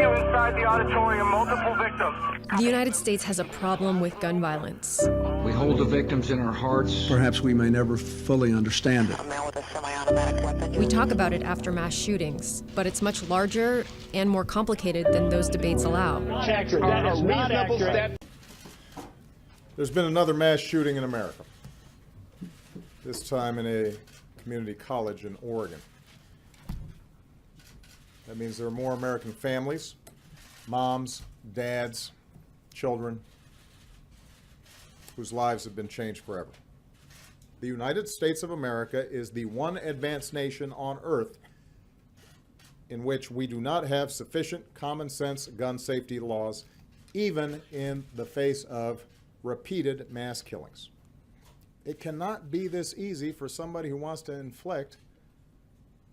you inside the auditorium, multiple victims. The United States has a problem with gun violence. We hold the victims in our hearts. Perhaps we may never fully understand it. A man with a semi-automatic weapon. We talk about it after mass shootings, but it's much larger and more complicated than those debates allow. That is not accurate. There's been another mass shooting in America, this time in a community college in Oregon. That means there are more American families, moms, dads, children, whose lives have been changed forever. The United States of America is the one advanced nation on earth in which we do not have sufficient common sense gun safety laws, even in the face of repeated mass killings. It cannot be this easy for somebody who wants to inflict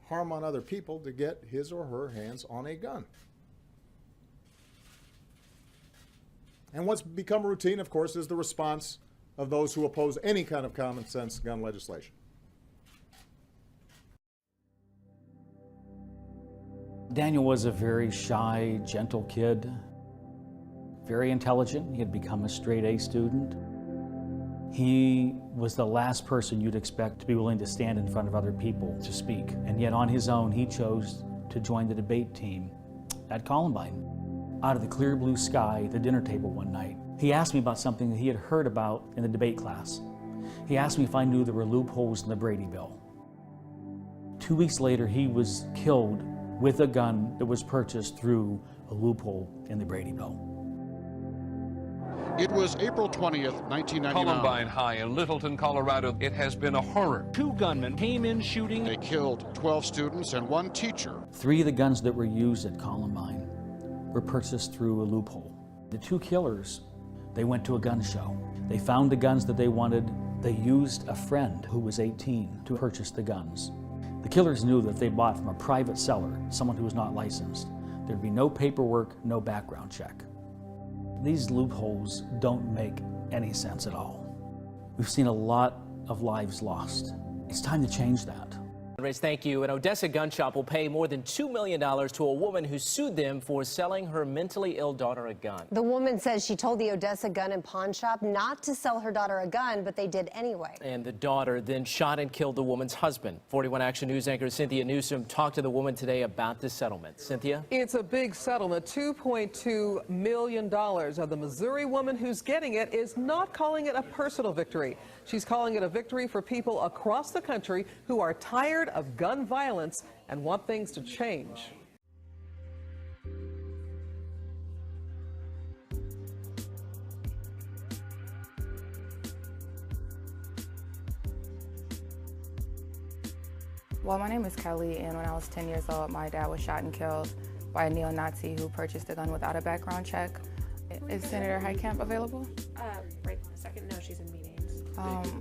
harm on other people to get his or her hands on a gun. And what's become routine, of course, is the response of those who oppose any kind of common sense gun legislation. Daniel was a very shy, gentle kid, very intelligent. He had become a straight-A student. He was the last person you'd expect to be willing to stand in front of other people to speak. And yet on his own, he chose to join the debate team at Columbine. Out of the clear blue sky at the dinner table one night, he asked me about something that he had heard about in the debate class. He asked me if I knew there were loopholes in the Brady Bill. 2 weeks later, he was killed with a gun that was purchased through a loophole in the Brady Bill. It was April 20th, 1999. Columbine High in Littleton, Colorado. It has been a horror. 2 gunmen came in shooting. They killed 12 students and 1 teacher. 3 of the guns that were used at Columbine were purchased through a loophole. The 2 killers, they went to a gun show. They found the guns that they wanted. They used a friend who was 18 to purchase the guns. The killers knew that if they bought from a private seller, someone who was not licensed, there'd be no paperwork, no background check. These loopholes don't make any sense at all. We've seen a lot of lives lost. It's time to change that. Thank you. An Odessa gun shop will pay more than $2 million to a woman who sued them for selling her mentally ill daughter a gun. The woman says she told the Odessa gun and pawn shop not to sell her daughter a gun, but they did anyway. And the daughter then shot and killed the woman's husband. 41 Action News anchor Cynthia Newsom talked to the woman today about the settlement. Cynthia? It's a big settlement, $2.2 million. Now, the Missouri woman who's getting it is not calling it a personal victory. She's calling it a victory for people across the country who are tired of gun violence and want things to change. Well, my name is Kelly, and when I was 10 years old, my dad was shot and killed by a neo-Nazi who purchased a gun without a background check. Is Senator Heitkamp available? Right in a second. No, she's in meetings.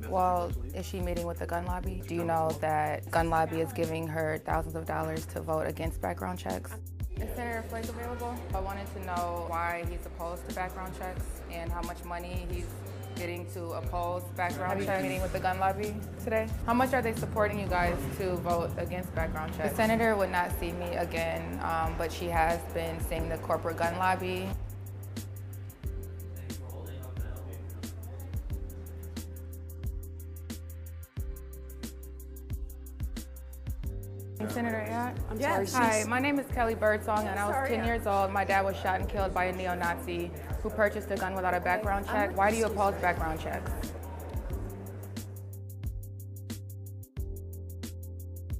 Well, is she meeting with the gun lobby? Do you know that gun lobby is giving her thousands of dollars to vote against background checks? Is Senator Flake available? I wanted to know why he's opposed to background checks and how much money he's getting to oppose background checks. Have you been meeting with the gun lobby today? How much are they supporting you guys to vote against background checks? The senator would not see me again, but she has been seeing the corporate gun lobby. Senator Ayotte? I'm sorry. Hi, my name is Kelly Birdsong, and I was 10 years old. My dad was shot and killed by a neo-Nazi who purchased a gun without a background check. Why do you oppose background checks?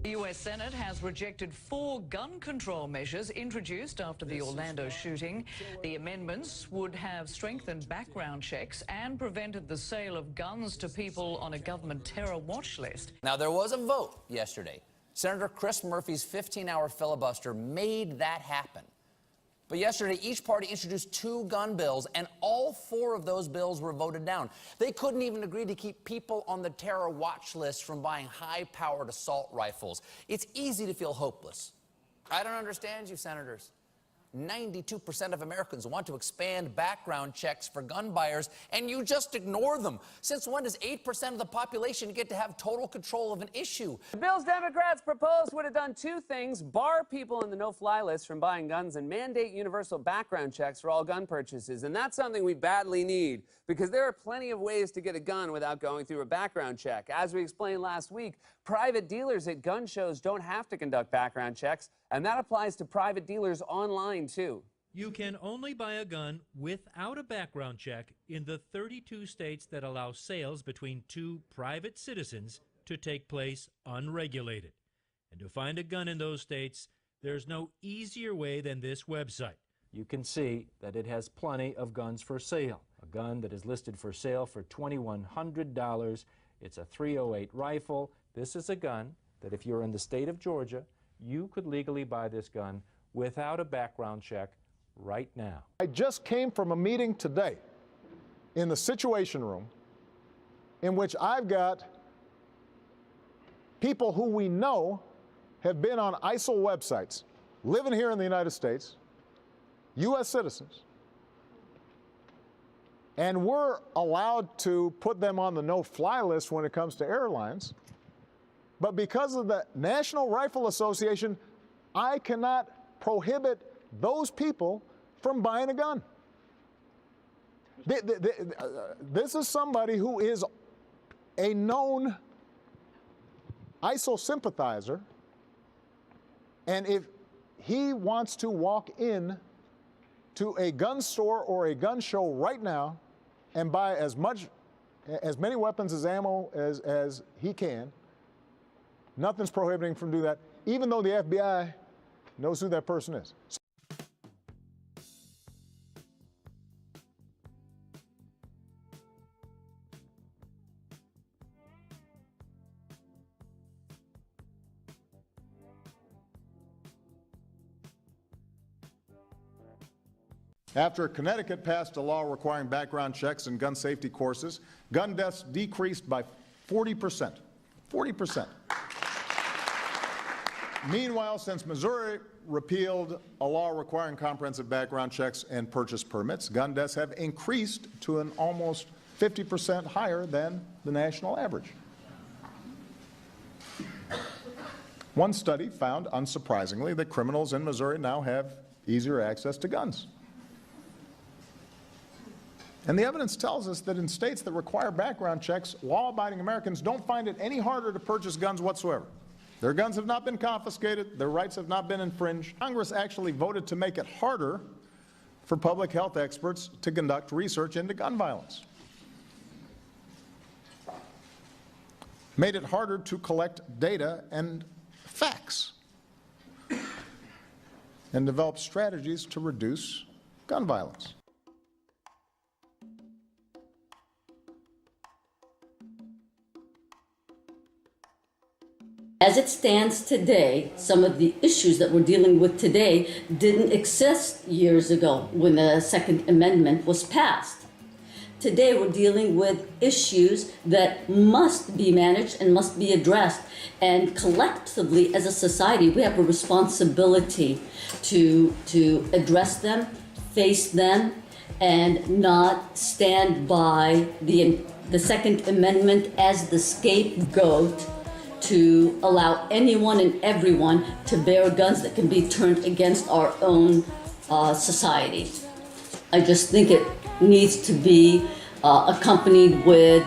The U.S. Senate has rejected 4 gun control measures introduced after the Orlando shooting. The amendments would have strengthened background checks and prevented the sale of guns to people on a government terror watch list. Now, there was a vote yesterday. Senator Chris Murphy's 15-hour filibuster made that happen. But yesterday, each party introduced 2 gun bills, and all 4 of those bills were voted down. They couldn't even agree to keep people on the terror watch list from buying high-powered assault rifles. It's easy to feel hopeless. I don't understand you, senators. 92% of Americans want to expand background checks for gun buyers, and you just ignore them. Since when does 8% of the population get to have total control of an issue? The bill's Democrats proposed would have done two things: bar people in the no-fly list from buying guns and mandate universal background checks for all gun purchases. And that's something we badly need, because there are plenty of ways to get a gun without going through a background check. As we explained last week, private dealers at gun shows don't have to conduct background checks, and that applies to private dealers online, too. You can only buy a gun without a background check in the 32 states that allow sales between two private citizens to take place unregulated. And to find a gun in those states, there's no easier way than this website. You can see that it has plenty of guns for sale. A gun that is listed for sale for $2,100. It's a .308 rifle. This is a gun that if you're in the state of Georgia, you could legally buy this gun without a background check right now. I just came from a meeting today in the Situation Room in which I've got people who we know have been on ISIL websites, living here in the United States, U.S. citizens, and we're allowed to put them on the no-fly list when it comes to airlines. But because of the National Rifle Association, I cannot prohibit those people from buying a gun. This is somebody who is a known ISIL sympathizer, and if he wants to walk in to a gun store or a gun show right now and buy as many weapons as ammo as he can, nothing's prohibiting him from doing that, even though the FBI knows who that person is. After Connecticut passed a law requiring background checks and gun safety courses, gun deaths decreased by 40%. 40%. Meanwhile, since Missouri repealed a law requiring comprehensive background checks and purchase permits, gun deaths have increased to an almost 50% higher than the national average. One study found, unsurprisingly, that criminals in Missouri now have easier access to guns. And the evidence tells us that in states that require background checks, law-abiding Americans don't find it any harder to purchase guns whatsoever. Their guns have not been confiscated, their rights have not been infringed. Congress actually voted to make it harder for public health experts to conduct research into gun violence. Made it harder to collect data and facts, and develop strategies to reduce gun violence. As it stands today, some of the issues that we're dealing with today didn't exist years ago when the Second Amendment was passed. Today we're dealing with issues that must be managed and must be addressed. And collectively as a society, we have a responsibility to address them, face them, and not stand by the Second Amendment as the scapegoat to allow anyone and everyone to bear guns that can be turned against our own society. I just think it needs to be accompanied with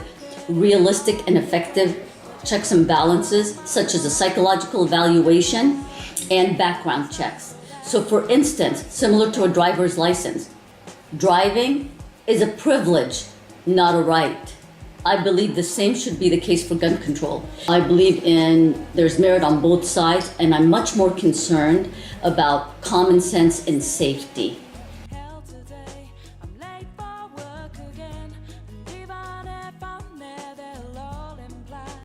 realistic and effective checks and balances, such as a psychological evaluation and background checks. So for instance, similar to a driver's license, driving is a privilege, not a right. I believe the same should be the case for gun control. I believe there's merit on both sides, and I'm much more concerned about common sense and safety.